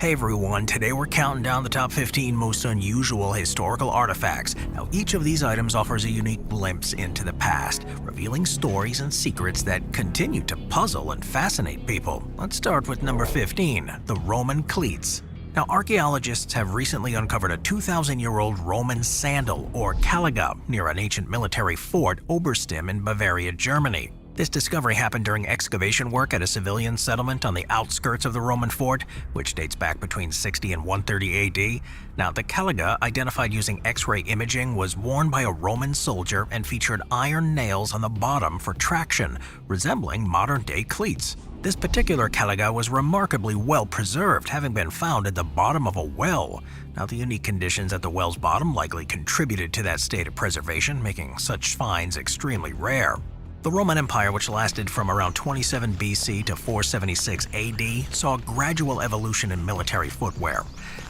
Hey everyone, today we're counting down the top 15 most unusual historical artifacts. Now each of these items offers a unique glimpse into the past, revealing stories and secrets that continue to puzzle and fascinate people. Let's start with number 15, the Roman cleats. Now archaeologists have recently uncovered a 2,000-year-old Roman sandal, or caliga, near an ancient military fort, Oberstim in Bavaria, Germany. This discovery happened during excavation work at a civilian settlement on the outskirts of the Roman fort, which dates back between 60 and 130 AD. Now, the caliga, identified using X-ray imaging, was worn by a Roman soldier and featured iron nails on the bottom for traction, resembling modern-day cleats. This particular caliga was remarkably well preserved, having been found at the bottom of a well. Now, the unique conditions at the well's bottom likely contributed to that state of preservation, making such finds extremely rare. The Roman Empire, which lasted from around 27 BC to 476 AD, saw a gradual evolution in military footwear.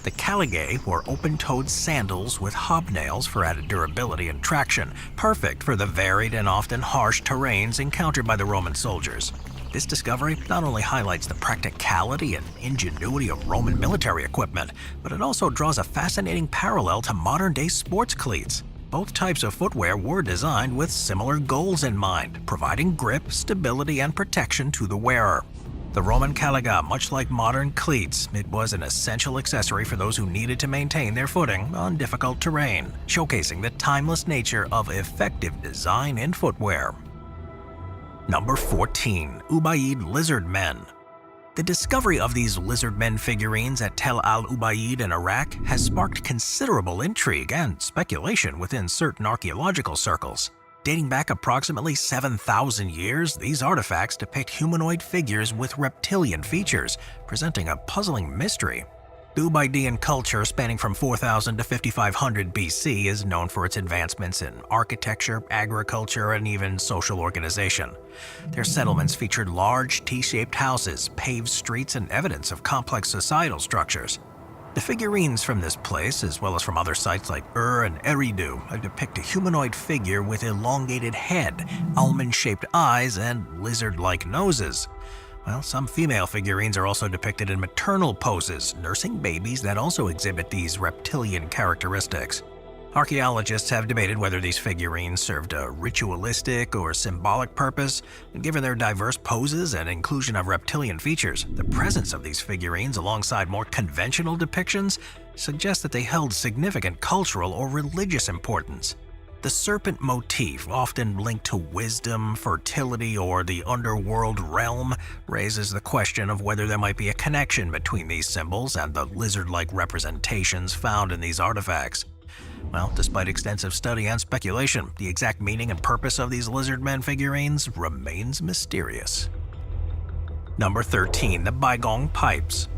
The caligae were open-toed sandals with hobnails for added durability and traction, perfect for the varied and often harsh terrains encountered by the Roman soldiers. This discovery not only highlights the practicality and ingenuity of Roman military equipment, but it also draws a fascinating parallel to modern-day sports cleats. Both types of footwear were designed with similar goals in mind, providing grip, stability, and protection to the wearer. The Roman caliga, much like modern cleats, it was an essential accessory for those who needed to maintain their footing on difficult terrain, showcasing the timeless nature of effective design in footwear. Number 14. Ubaid Lizard Men. The discovery of these lizard men figurines at Tel al-Ubaid in Iraq has sparked considerable intrigue and speculation within certain archaeological circles. Dating back approximately 7,000 years, these artifacts depict humanoid figures with reptilian features, presenting a puzzling mystery. The Ubaidian culture, spanning from 4000 to 5500 BC, is known for its advancements in architecture, agriculture, and even social organization. Their settlements featured large T-shaped houses, paved streets, and evidence of complex societal structures. The figurines from this place, as well as from other sites like and Eridu, depict a humanoid figure with elongated head, almond-shaped eyes, and lizard-like noses. Well, some female figurines are also depicted in maternal poses, nursing babies that also exhibit these reptilian characteristics. Archaeologists have debated whether these figurines served a ritualistic or symbolic purpose, and given their diverse poses and inclusion of reptilian features, the presence of these figurines alongside more conventional depictions suggests that they held significant cultural or religious importance. The serpent motif, often linked to wisdom, fertility, or the underworld realm, raises the question of whether there might be a connection between these symbols and the lizard-like representations found in these artifacts. Well, despite extensive study and speculation, the exact meaning and purpose of these lizard men figurines remains mysterious. Number 13. The Baigong Pipes.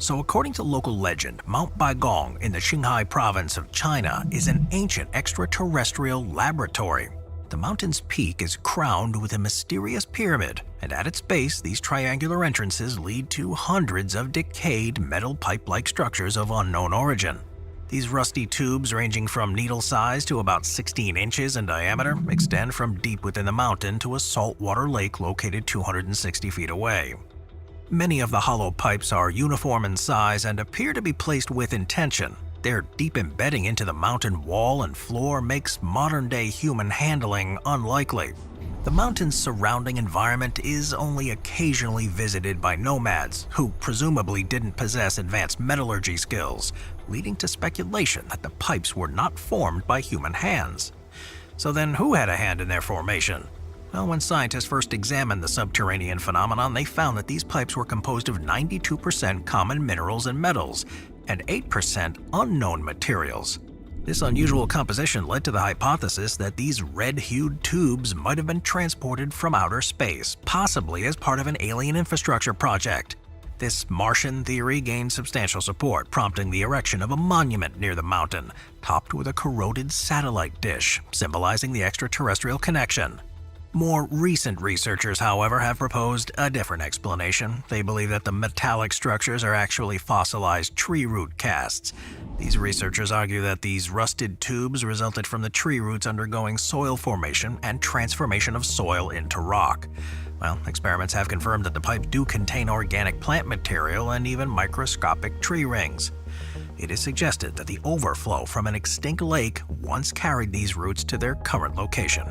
So according to local legend, Mount Baigong in the Qinghai province of China is an ancient extraterrestrial laboratory. The mountain's peak is crowned with a mysterious pyramid, and at its base, these triangular entrances lead to hundreds of decayed metal pipe-like structures of unknown origin. These rusty tubes, ranging from needle size to about 16 inches in diameter, extend from deep within the mountain to a saltwater lake located 260 feet away. Many of the hollow pipes are uniform in size and appear to be placed with intention. Their deep embedding into the mountain wall and floor makes modern-day human handling unlikely. The mountain's surrounding environment is only occasionally visited by nomads who presumably didn't possess advanced metallurgy skills, leading to speculation that the pipes were not formed by human hands. So then, who had a hand in their formation? Well, when scientists first examined the subterranean phenomenon, they found that these pipes were composed of 92% common minerals and metals, and 8% unknown materials. This unusual composition led to the hypothesis that these red-hued tubes might have been transported from outer space, possibly as part of an alien infrastructure project. This Martian theory gained substantial support, prompting the erection of a monument near the mountain, topped with a corroded satellite dish, symbolizing the extraterrestrial connection. More recent researchers, however, have proposed a different explanation. They believe that the metallic structures are actually fossilized tree root casts. These researchers argue that these rusted tubes resulted from the tree roots undergoing soil formation and transformation of soil into rock. Well, experiments have confirmed that the pipes do contain organic plant material and even microscopic tree rings. It is suggested that the overflow from an extinct lake once carried these roots to their current location.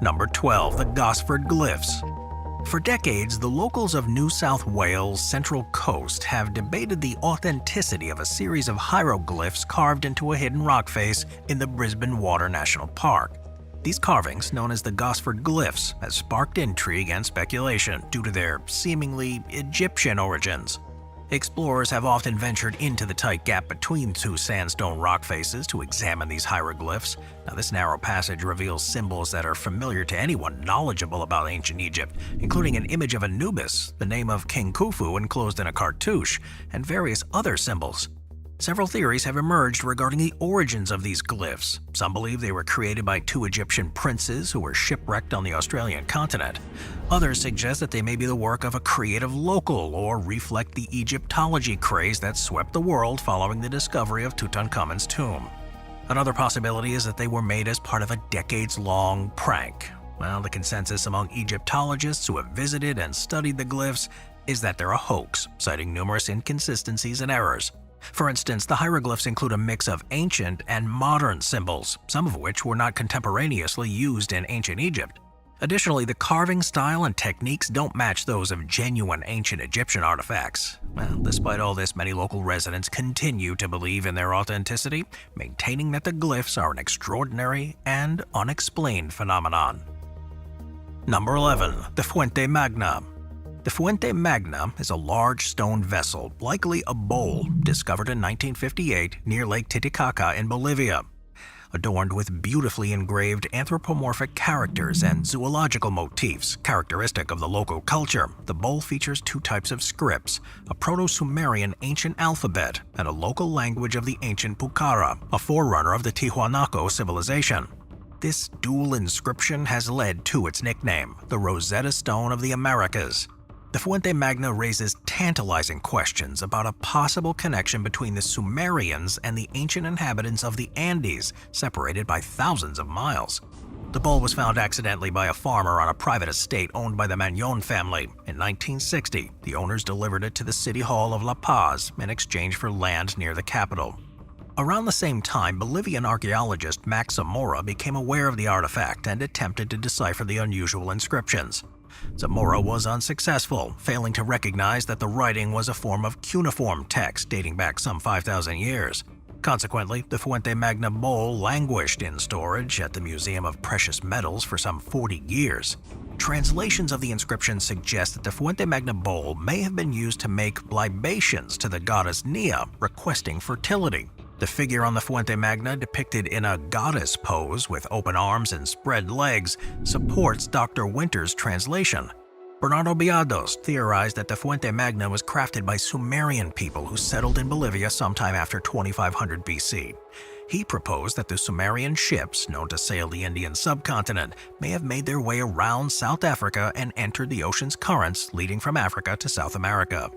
Number 12. The Gosford Glyphs. For decades, the locals of New South Wales' Central Coast have debated the authenticity of a series of hieroglyphs carved into a hidden rock face in the Brisbane Water National Park. These carvings, known as the Gosford Glyphs, have sparked intrigue and speculation due to their seemingly Egyptian origins. Explorers have often ventured into the tight gap between two sandstone rock faces to examine these hieroglyphs. Now, this narrow passage reveals symbols that are familiar to anyone knowledgeable about ancient Egypt, including an image of Anubis, the name of King Khufu enclosed in a cartouche, and various other symbols. Several theories have emerged regarding the origins of these glyphs. Some believe they were created by two Egyptian princes who were shipwrecked on the Australian continent. Others suggest that they may be the work of a creative local or reflect the Egyptology craze that swept the world following the discovery of Tutankhamun's tomb. Another possibility is that they were made as part of a decades-long prank. Well, the consensus among Egyptologists who have visited and studied the glyphs is that they're a hoax, citing numerous inconsistencies and errors. For instance, the hieroglyphs include a mix of ancient and modern symbols, some of which were not contemporaneously used in ancient Egypt. Additionally, the carving style and techniques don't match those of genuine ancient Egyptian artifacts. Well, despite all this, many local residents continue to believe in their authenticity, maintaining that the glyphs are an extraordinary and unexplained phenomenon. Number 11. The Fuente Magna. The Fuente Magna is a large stone vessel, likely a bowl, discovered in 1958 near Lake Titicaca in Bolivia. Adorned with beautifully engraved anthropomorphic characters and zoological motifs characteristic of the local culture, the bowl features two types of scripts, a Proto-Sumerian ancient alphabet and a local language of the ancient Pucara, a forerunner of the Tiwanaku civilization. This dual inscription has led to its nickname, the Rosetta Stone of the Americas. The Fuente Magna raises tantalizing questions about a possible connection between the Sumerians and the ancient inhabitants of the Andes, separated by thousands of miles. The bowl was found accidentally by a farmer on a private estate owned by the Magnon family. In 1960, the owners delivered it to the City Hall of La Paz in exchange for land near the capital. Around the same time, Bolivian archaeologist Max Zamora became aware of the artifact and attempted to decipher the unusual inscriptions. Zamora was unsuccessful, failing to recognize that the writing was a form of cuneiform text dating back some 5,000 years. Consequently, the Fuente Magna bowl languished in storage at the Museum of Precious Metals for some 40 years. Translations of the inscription suggest that the Fuente Magna bowl may have been used to make libations to the goddess Nia, requesting fertility. The figure on the Fuente Magna, depicted in a goddess pose with open arms and spread legs, supports Dr. Winter's translation. Bernardo Biados theorized that the Fuente Magna was crafted by Sumerian people who settled in Bolivia sometime after 2500 BC. He proposed that the Sumerian ships, known to sail the Indian subcontinent, may have made their way around South Africa and entered the ocean's currents leading from Africa to South America.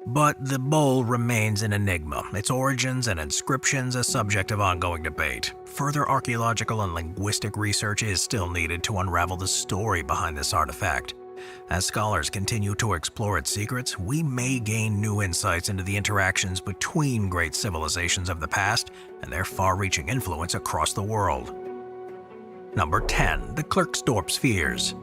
But the bowl remains an enigma, its origins and inscriptions a subject of ongoing debate. Further archaeological and linguistic research is still needed to unravel the story behind this artifact. As scholars continue to explore its secrets, we may gain new insights into the interactions between great civilizations of the past and their far-reaching influence across the world. Number 10. The Klerksdorp Spheres.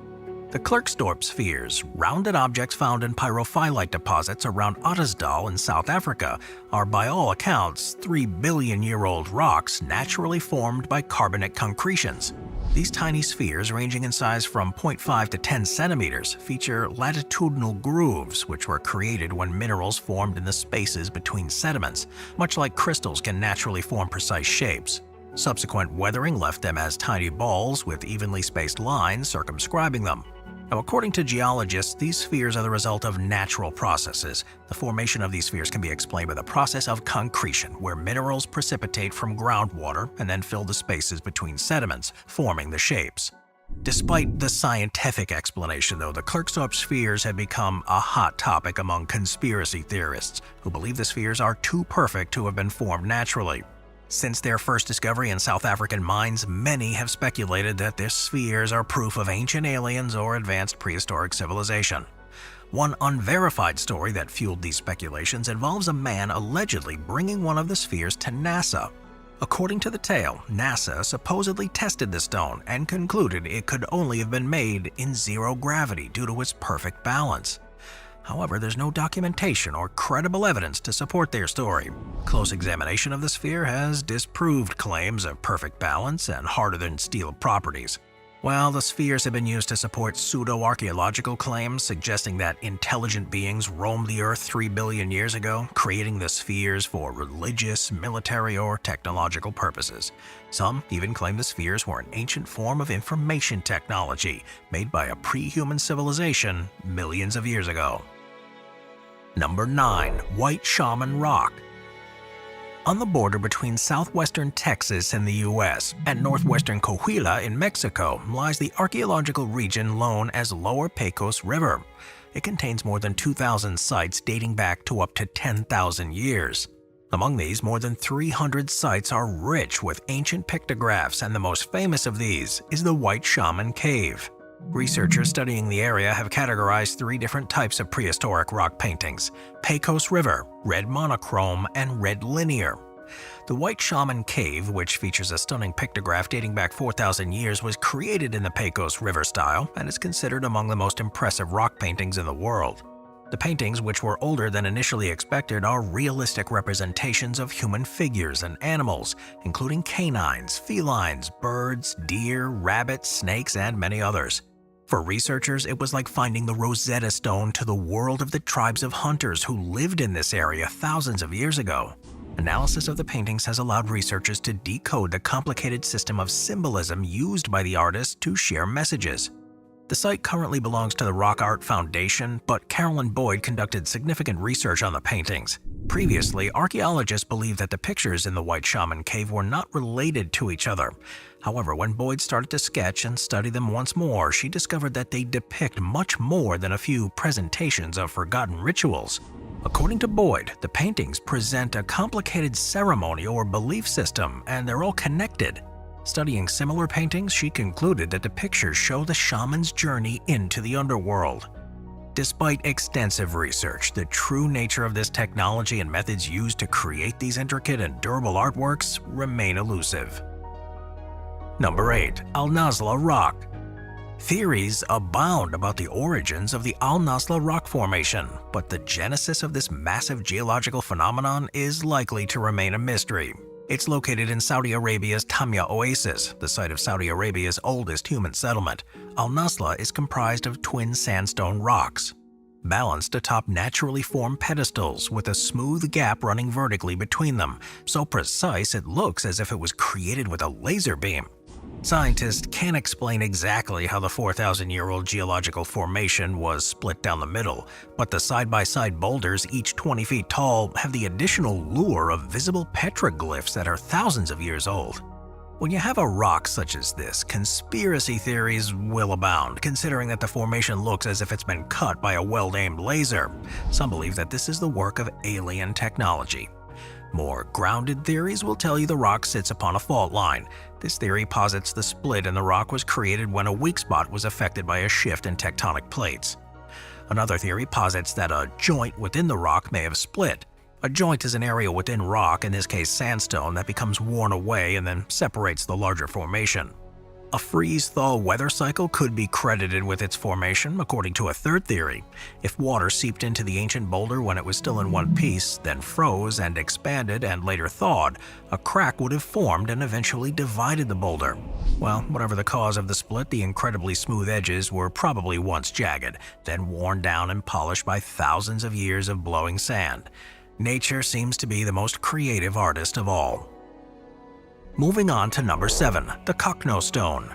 The Klerksdorp spheres, rounded objects found in pyrophyllite deposits around Ottosdal in South Africa, are by all accounts 3-billion-year-old rocks naturally formed by carbonate concretions. These tiny spheres, ranging in size from 0.5 to 10 centimeters, feature latitudinal grooves which were created when minerals formed in the spaces between sediments, much like crystals can naturally form precise shapes. Subsequent weathering left them as tiny balls with evenly spaced lines circumscribing them. Now, according to geologists, these spheres are the result of natural processes. The formation of these spheres can be explained by the process of concretion, where minerals precipitate from groundwater and then fill the spaces between sediments, forming the shapes. Despite the scientific explanation, though, the Klerksdorp spheres have become a hot topic among conspiracy theorists, who believe the spheres are too perfect to have been formed naturally. Since their first discovery in South African mines, many have speculated that their spheres are proof of ancient aliens or advanced prehistoric civilization. One unverified story that fueled these speculations involves a man allegedly bringing one of the spheres to NASA. According to the tale, NASA supposedly tested the stone and concluded it could only have been made in zero gravity due to its perfect balance. However, there's no documentation or credible evidence to support their story. Close examination of the sphere has disproved claims of perfect balance and harder-than-steel properties. While the spheres have been used to support pseudo-archaeological claims suggesting that intelligent beings roamed the Earth 3 billion years ago, creating the spheres for religious, military, or technological purposes. Some even claim the spheres were an ancient form of information technology made by a pre-human civilization millions of years ago. Number 9. White Shaman Rock. On the border between southwestern Texas in the U.S. and northwestern Coahuila in Mexico lies the archaeological region known as Lower Pecos River. It contains more than 2,000 sites dating back to up to 10,000 years. Among these, more than 300 sites are rich with ancient pictographs, and the most famous of these is the White Shaman Cave. Researchers studying the area have categorized 3 different types of prehistoric rock paintings: Pecos River, red monochrome, and red linear. The White Shaman Cave, which features a stunning pictograph dating back 4,000 years, was created in the Pecos River style and is considered among the most impressive rock paintings in the world. The paintings, which were older than initially expected, are realistic representations of human figures and animals, including canines, felines, birds, deer, rabbits, snakes, and many others. For researchers, it was like finding the Rosetta Stone to the world of the tribes of hunters who lived in this area thousands of years ago. Analysis of the paintings has allowed researchers to decode the complicated system of symbolism used by the artists to share messages. The site currently belongs to the Rock Art Foundation, but Carolyn Boyd conducted significant research on the paintings. Previously, archaeologists believed that the pictures in the White Shaman Cave were not related to each other. However, when Boyd started to sketch and study them once more, she discovered that they depict much more than a few presentations of forgotten rituals. According to Boyd, the paintings present a complicated ceremony or belief system, and they're all connected. Studying similar paintings, she concluded that the pictures show the shaman's journey into the underworld. Despite extensive research, the true nature of this technology and methods used to create these intricate and durable artworks remain elusive. Number 8. Al Nazla Rock. Theories abound about the origins of the Al Nazla Rock Formation, but the genesis of this massive geological phenomenon is likely to remain a mystery. It's located in Saudi Arabia's Tamya Oasis, the site of Saudi Arabia's oldest human settlement. Al Nazla is comprised of twin sandstone rocks, balanced atop naturally formed pedestals with a smooth gap running vertically between them, so precise it looks as if it was created with a laser beam. Scientists can't explain exactly how the 4,000-year-old geological formation was split down the middle, but the side-by-side boulders, each 20 feet tall, have the additional lure of visible petroglyphs that are thousands of years old. When you have a rock such as this, conspiracy theories will abound, considering that the formation looks as if it's been cut by a well-aimed laser. Some believe that this is the work of alien technology. More grounded theories will tell you the rock sits upon a fault line. This theory posits the split in the rock was created when a weak spot was affected by a shift in tectonic plates. Another theory posits that a joint within the rock may have split. A joint is an area within rock, in this case sandstone, that becomes worn away and then separates the larger formation. A freeze-thaw weather cycle could be credited with its formation, according to a third theory. If water seeped into the ancient boulder when it was still in one piece, then froze and expanded and later thawed, a crack would have formed and eventually divided the boulder. Well, whatever the cause of the split, the incredibly smooth edges were probably once jagged, then worn down and polished by thousands of years of blowing sand. Nature seems to be the most creative artist of all. Moving on to number 7, the Cocknow Stone.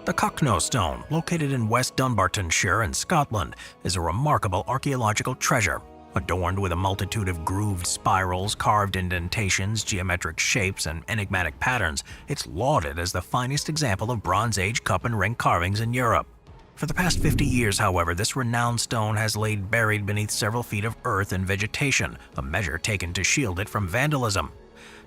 The Cocknow Stone, located in West Dunbartonshire in Scotland, is a remarkable archaeological treasure. Adorned with a multitude of grooved spirals, carved indentations, geometric shapes, and enigmatic patterns, it's lauded as the finest example of Bronze Age cup and ring carvings in Europe. For the past 50 years, however, this renowned stone has laid buried beneath several feet of earth and vegetation, a measure taken to shield it from vandalism.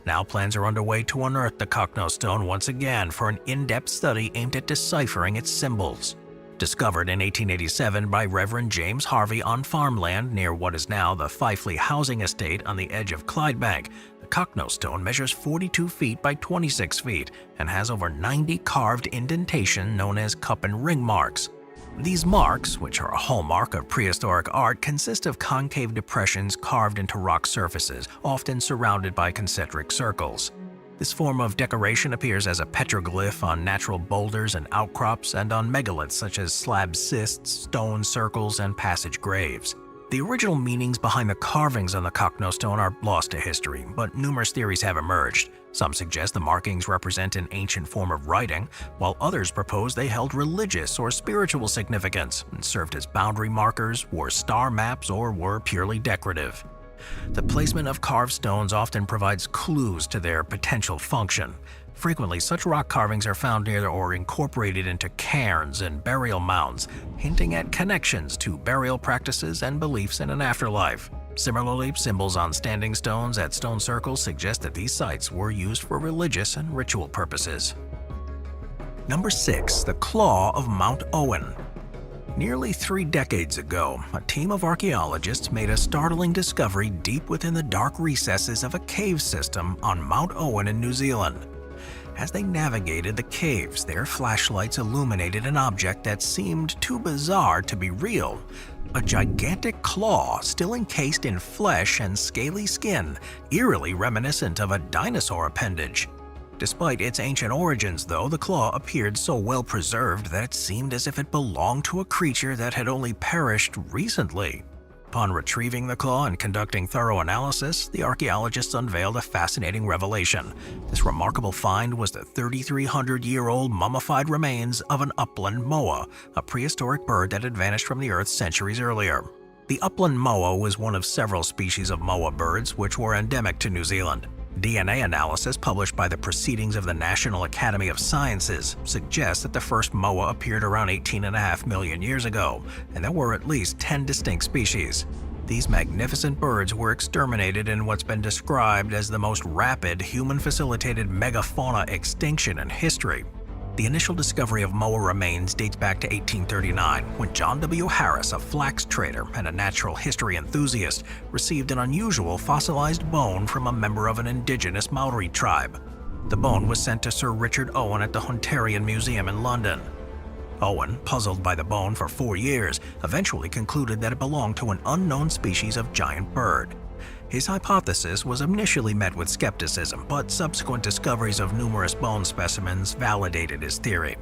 Now plans are underway to unearth the Cocknow stone once again for an in-depth study aimed at deciphering its symbols. Discovered in 1887 by Reverend James Harvey on farmland near what is now the Fifley housing estate on the edge of Clydebank, the Cocknow stone measures 42 feet by 26 feet and has over 90 carved indentation known as cup and ring marks. These marks, which are a hallmark of prehistoric art, consist of concave depressions carved into rock surfaces, often surrounded by concentric circles. This form of decoration appears as a petroglyph on natural boulders and outcrops and on megaliths such as slab cists, stone circles, and passage graves. The original meanings behind the carvings on the Cocknow stone are lost to history, but numerous theories have emerged. Some suggest the markings represent an ancient form of writing, while others propose they held religious or spiritual significance and served as boundary markers, were star maps, or were purely decorative. The placement of carved stones often provides clues to their potential function. Frequently, such rock carvings are found near or incorporated into cairns and burial mounds, hinting at connections to burial practices and beliefs in an afterlife. Similarly, symbols on standing stones at stone circles suggest that these sites were used for religious and ritual purposes. Number 6. The Claw of Mount Owen. Nearly 3 decades ago, a team of archaeologists made a startling discovery deep within the dark recesses of a cave system on Mount Owen in New Zealand. As they navigated the caves, their flashlights illuminated an object that seemed too bizarre to be real. A gigantic claw still encased in flesh and scaly skin, eerily reminiscent of a dinosaur appendage. Despite its ancient origins, though, the claw appeared so well preserved that it seemed as if it belonged to a creature that had only perished recently. Upon retrieving the claw and conducting thorough analysis, the archaeologists unveiled a fascinating revelation. This remarkable find was the 3,300-year-old mummified remains of an upland moa, a prehistoric bird that had vanished from the earth centuries earlier. The upland moa was one of several species of moa birds which were endemic to New Zealand. DNA analysis published by the Proceedings of the National Academy of Sciences suggests that the first moa appeared around 18.5 million years ago, and there were at least 10 distinct species. These magnificent birds were exterminated in what's been described as the most rapid human-facilitated megafauna extinction in history. The initial discovery of moa remains dates back to 1839, when John W. Harris, a flax trader and a natural history enthusiast, received an unusual fossilized bone from a member of an indigenous Maori tribe. The bone was sent to Sir Richard Owen at the Hunterian Museum in London. Owen, puzzled by the bone for 4 years, eventually concluded that it belonged to an unknown species of giant bird. His hypothesis was initially met with skepticism, but subsequent discoveries of numerous bone specimens validated his theory.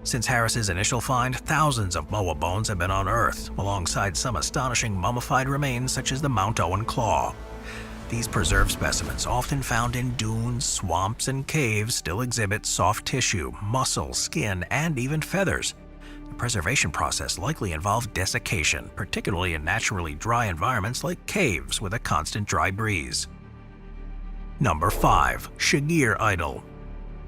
Since Harris's initial find, thousands of moa bones have been unearthed, alongside some astonishing mummified remains such as the Mount Owen claw. These preserved specimens, often found in dunes, swamps, and caves, still exhibit soft tissue, muscle, skin, and even feathers. The preservation process likely involved desiccation, particularly in naturally dry environments like caves with a constant dry breeze. Number 5. Shagir Idol.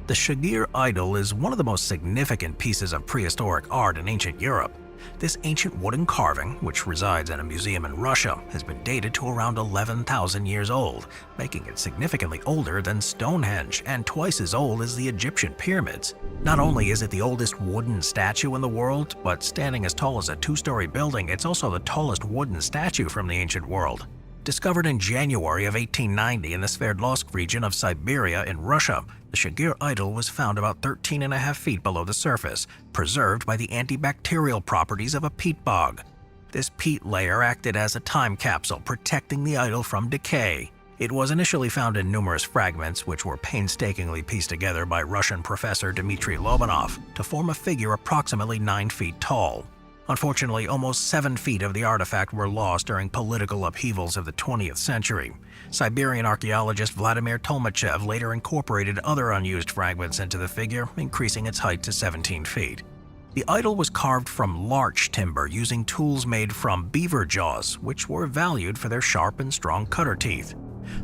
The Shagir Idol is one of the most significant pieces of prehistoric art in ancient Europe. This ancient wooden carving, which resides in a museum in Russia, has been dated to around 11,000 years old, making it significantly older than Stonehenge and twice as old as the Egyptian pyramids. Not only is it the oldest wooden statue in the world, but standing as tall as a 2-story building, it's also the tallest wooden statue from the ancient world. Discovered in January of 1890 in the Sverdlovsk region of Siberia in Russia, the Shagir Idol was found about 13.5 feet below the surface, preserved by the antibacterial properties of a peat bog. This peat layer acted as a time capsule, protecting the idol from decay. It was initially found in numerous fragments, which were painstakingly pieced together by Russian professor Dmitry Lobanov to form a figure approximately 9 feet tall. Unfortunately, almost 7 feet of the artifact were lost during political upheavals of the 20th century. Siberian archaeologist Vladimir Tolmachev later incorporated other unused fragments into the figure, increasing its height to 17 feet. The idol was carved from larch timber using tools made from beaver jaws, which were valued for their sharp and strong cutter teeth.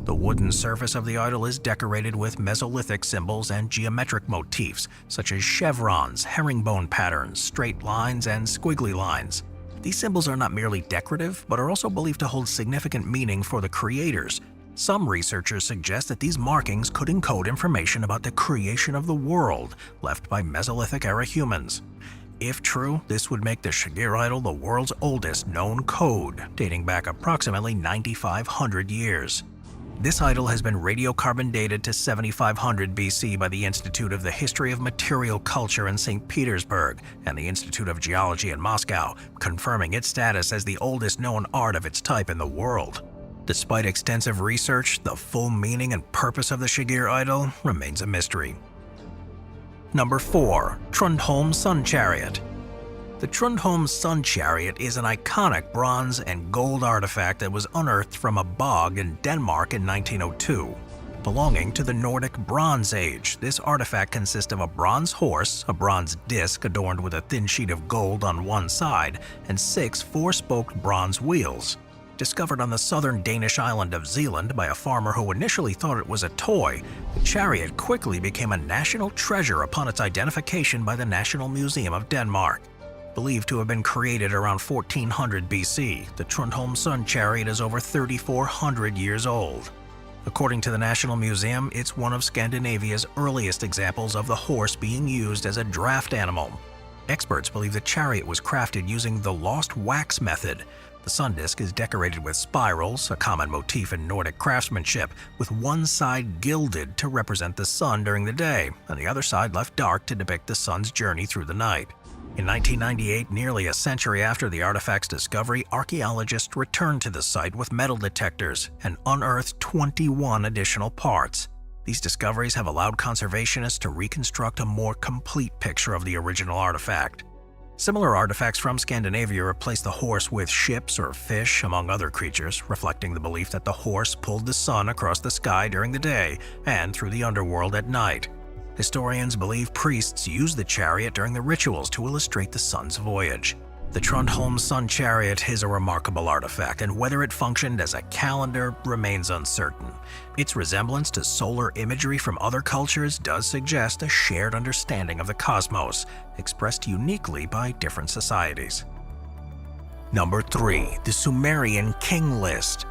The wooden surface of the idol is decorated with Mesolithic symbols and geometric motifs, such as chevrons, herringbone patterns, straight lines, and squiggly lines. These symbols are not merely decorative, but are also believed to hold significant meaning for the creators. Some researchers suggest that these markings could encode information about the creation of the world left by Mesolithic-era humans. If true, this would make the Shigir idol the world's oldest known code, dating back approximately 9,500 years. This idol has been radiocarbon dated to 7500 BC by the Institute of the History of Material Culture in St. Petersburg and the Institute of Geology in Moscow, confirming its status as the oldest known art of its type in the world. Despite extensive research, the full meaning and purpose of the Shigir idol remains a mystery. Number 4. Trundholm Sun Chariot. The Trundholm Sun Chariot is an iconic bronze and gold artifact that was unearthed from a bog in Denmark in 1902. Belonging to the Nordic Bronze Age, this artifact consists of a bronze horse, a bronze disc adorned with a thin sheet of gold on one side, and 6 four-spoked bronze wheels. Discovered on the southern Danish island of Zealand by a farmer who initially thought it was a toy, the chariot quickly became a national treasure upon its identification by the National Museum of Denmark. Believed to have been created around 1400 BC, the Trundholm Sun Chariot is over 3,400 years old. According to the National Museum, it's one of Scandinavia's earliest examples of the horse being used as a draft animal. Experts believe the chariot was crafted using the lost wax method. The sun disk is decorated with spirals, a common motif in Nordic craftsmanship, with one side gilded to represent the sun during the day, and the other side left dark to depict the sun's journey through the night. In 1998, nearly a century after the artifact's discovery, archaeologists returned to the site with metal detectors and unearthed 21 additional parts. These discoveries have allowed conservationists to reconstruct a more complete picture of the original artifact. Similar artifacts from Scandinavia replace the horse with ships or fish, among other creatures, reflecting the belief that the horse pulled the sun across the sky during the day and through the underworld at night. Historians believe priests used the chariot during the rituals to illustrate the sun's voyage. The Trundholm Sun Chariot is a remarkable artifact, and whether it functioned as a calendar remains uncertain. Its resemblance to solar imagery from other cultures does suggest a shared understanding of the cosmos, expressed uniquely by different societies. Number 3. The Sumerian King List.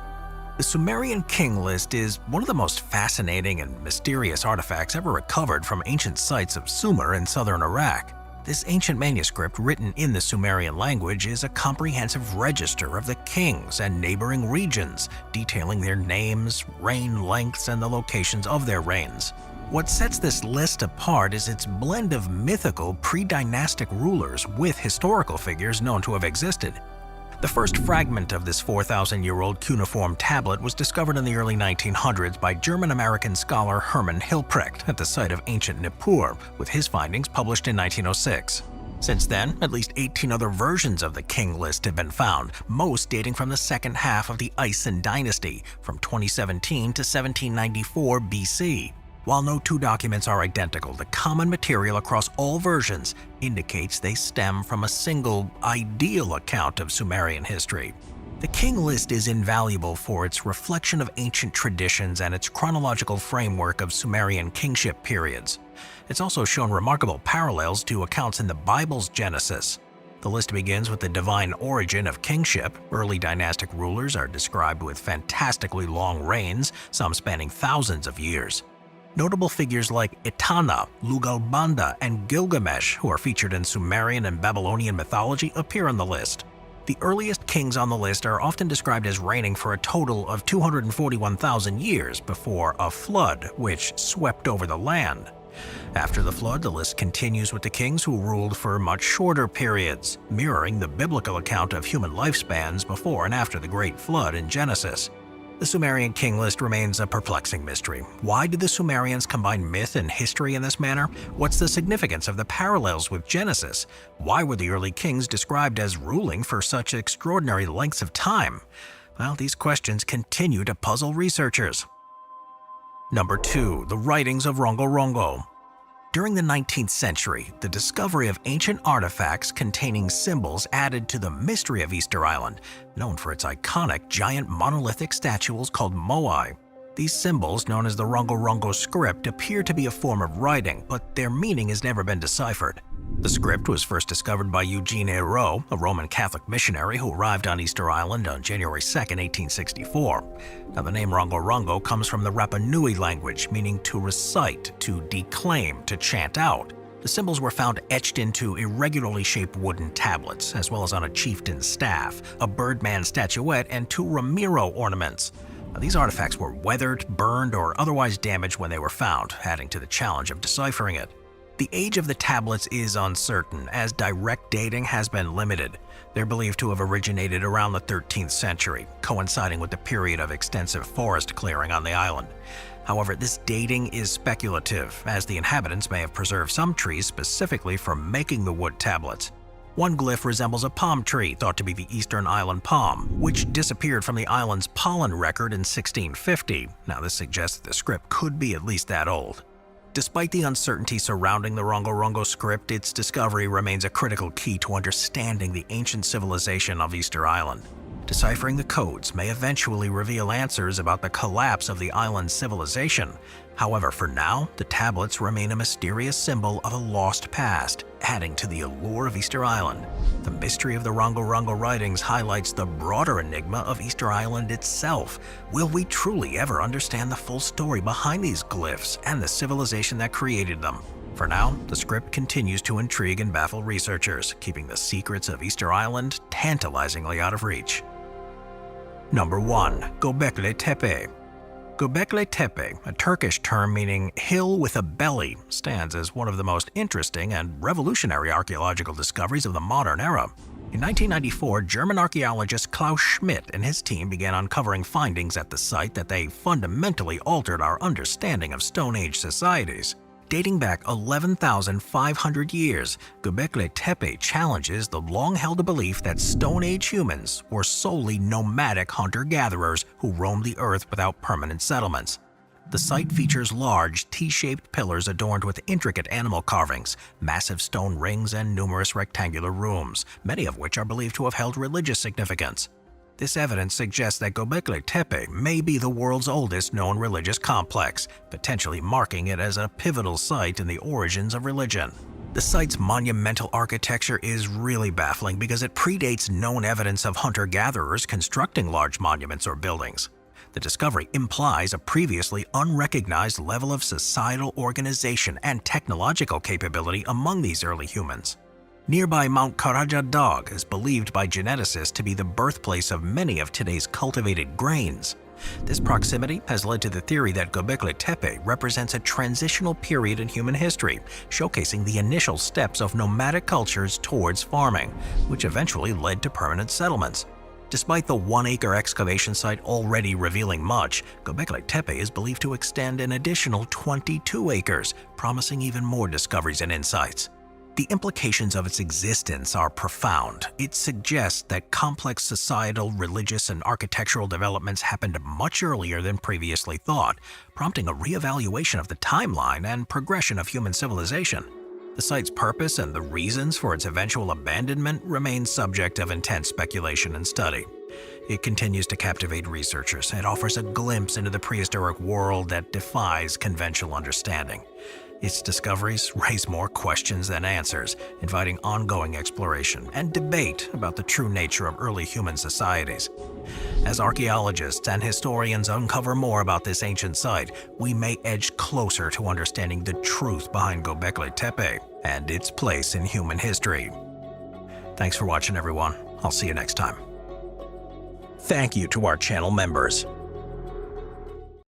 The Sumerian King List is one of the most fascinating and mysterious artifacts ever recovered from ancient sites of Sumer in southern Iraq. This ancient manuscript, written in the Sumerian language, is a comprehensive register of the kings and neighboring regions, detailing their names, reign lengths, and the locations of their reigns. What sets this list apart is its blend of mythical, pre-dynastic rulers with historical figures known to have existed. The first fragment of this 4,000-year-old cuneiform tablet was discovered in the early 1900s by German-American scholar Hermann Hilprecht at the site of ancient Nippur, with his findings published in 1906. Since then, at least 18 other versions of the king list have been found, most dating from the second half of the Isin dynasty, from 2017 to 1794 BC. While no two documents are identical, the common material across all versions indicates they stem from a single, ideal account of Sumerian history. The king list is invaluable for its reflection of ancient traditions and its chronological framework of Sumerian kingship periods. It's also shown remarkable parallels to accounts in the Bible's Genesis. The list begins with the divine origin of kingship. Early dynastic rulers are described with fantastically long reigns, some spanning thousands of years. Notable figures like Etana, Lugalbanda, and Gilgamesh, who are featured in Sumerian and Babylonian mythology, appear on the list. The earliest kings on the list are often described as reigning for a total of 241,000 years before a flood, which swept over the land. After the flood, the list continues with the kings who ruled for much shorter periods, mirroring the biblical account of human lifespans before and after the Great Flood in Genesis. The Sumerian king list remains a perplexing mystery. Why did the Sumerians combine myth and history in this manner? What's the significance of the parallels with Genesis? Why were the early kings described as ruling for such extraordinary lengths of time? Well, these questions continue to puzzle researchers. Number 2. The writings of Rongo-Rongo. During the 19th century, the discovery of ancient artifacts containing symbols added to the mystery of Easter Island, known for its iconic giant monolithic statues called moai. These symbols, known as the Rongo-Rongo script, appear to be a form of writing, but their meaning has never been deciphered. The script was first discovered by Eugene Ayrault, a Roman Catholic missionary who arrived on Easter Island on January 2, 1864. Now, the name Rongorongo comes from the Rapa Nui language, meaning to recite, to declaim, to chant out. The symbols were found etched into irregularly shaped wooden tablets, as well as on a chieftain's staff, a birdman statuette, and 2 Ramiro ornaments. Now, these artifacts were weathered, burned, or otherwise damaged when they were found, adding to the challenge of deciphering it. The age of the tablets is uncertain, as direct dating has been limited. They're believed to have originated around the 13th century, coinciding with the period of extensive forest clearing on the island. However, this dating is speculative, as the inhabitants may have preserved some trees specifically for making the wood tablets. One glyph resembles a palm tree, thought to be the Eastern Island palm, which disappeared from the island's pollen record in 1650. Now, this suggests that the script could be at least that old. Despite the uncertainty surrounding the Rongorongo script, its discovery remains a critical key to understanding the ancient civilization of Easter Island. Deciphering the codes may eventually reveal answers about the collapse of the island's civilization. However, for now, the tablets remain a mysterious symbol of a lost past, adding to the allure of Easter Island. The mystery of the Rongorongo writings highlights the broader enigma of Easter Island itself. Will we truly ever understand the full story behind these glyphs and the civilization that created them? For now, the script continues to intrigue and baffle researchers, keeping the secrets of Easter Island tantalizingly out of reach. Number 1. Göbekli Tepe. Göbekli Tepe, a Turkish term meaning hill with a belly, stands as one of the most interesting and revolutionary archaeological discoveries of the modern era. In 1994, German archaeologist Klaus Schmidt and his team began uncovering findings at the site that they fundamentally altered our understanding of Stone Age societies. Dating back 11,500 years, Göbekli Tepe challenges the long-held belief that Stone Age humans were solely nomadic hunter-gatherers who roamed the earth without permanent settlements. The site features large, T-shaped pillars adorned with intricate animal carvings, massive stone rings, and numerous rectangular rooms, many of which are believed to have held religious significance. This evidence suggests that Göbekli Tepe may be the world's oldest known religious complex, potentially marking it as a pivotal site in the origins of religion. The site's monumental architecture is really baffling because it predates known evidence of hunter-gatherers constructing large monuments or buildings. The discovery implies a previously unrecognized level of societal organization and technological capability among these early humans. Nearby Mount Karaca Dağ is believed by geneticists to be the birthplace of many of today's cultivated grains. This proximity has led to the theory that Göbekli Tepe represents a transitional period in human history, showcasing the initial steps of nomadic cultures towards farming, which eventually led to permanent settlements. Despite the 1-acre excavation site already revealing much, Göbekli Tepe is believed to extend an additional 22 acres, promising even more discoveries and insights. The implications of its existence are profound. It suggests that complex societal, religious, and architectural developments happened much earlier than previously thought, prompting a reevaluation of the timeline and progression of human civilization. The site's purpose and the reasons for its eventual abandonment remain subject of intense speculation and study. It continues to captivate researchers and offers a glimpse into the prehistoric world that defies conventional understanding. Its discoveries raise more questions than answers, inviting ongoing exploration and debate about the true nature of early human societies. As archaeologists and historians uncover more about this ancient site, we may edge closer to understanding the truth behind Göbekli Tepe and its place in human history. Thanks for watching, everyone. I'll see you next time. Thank you to our channel members.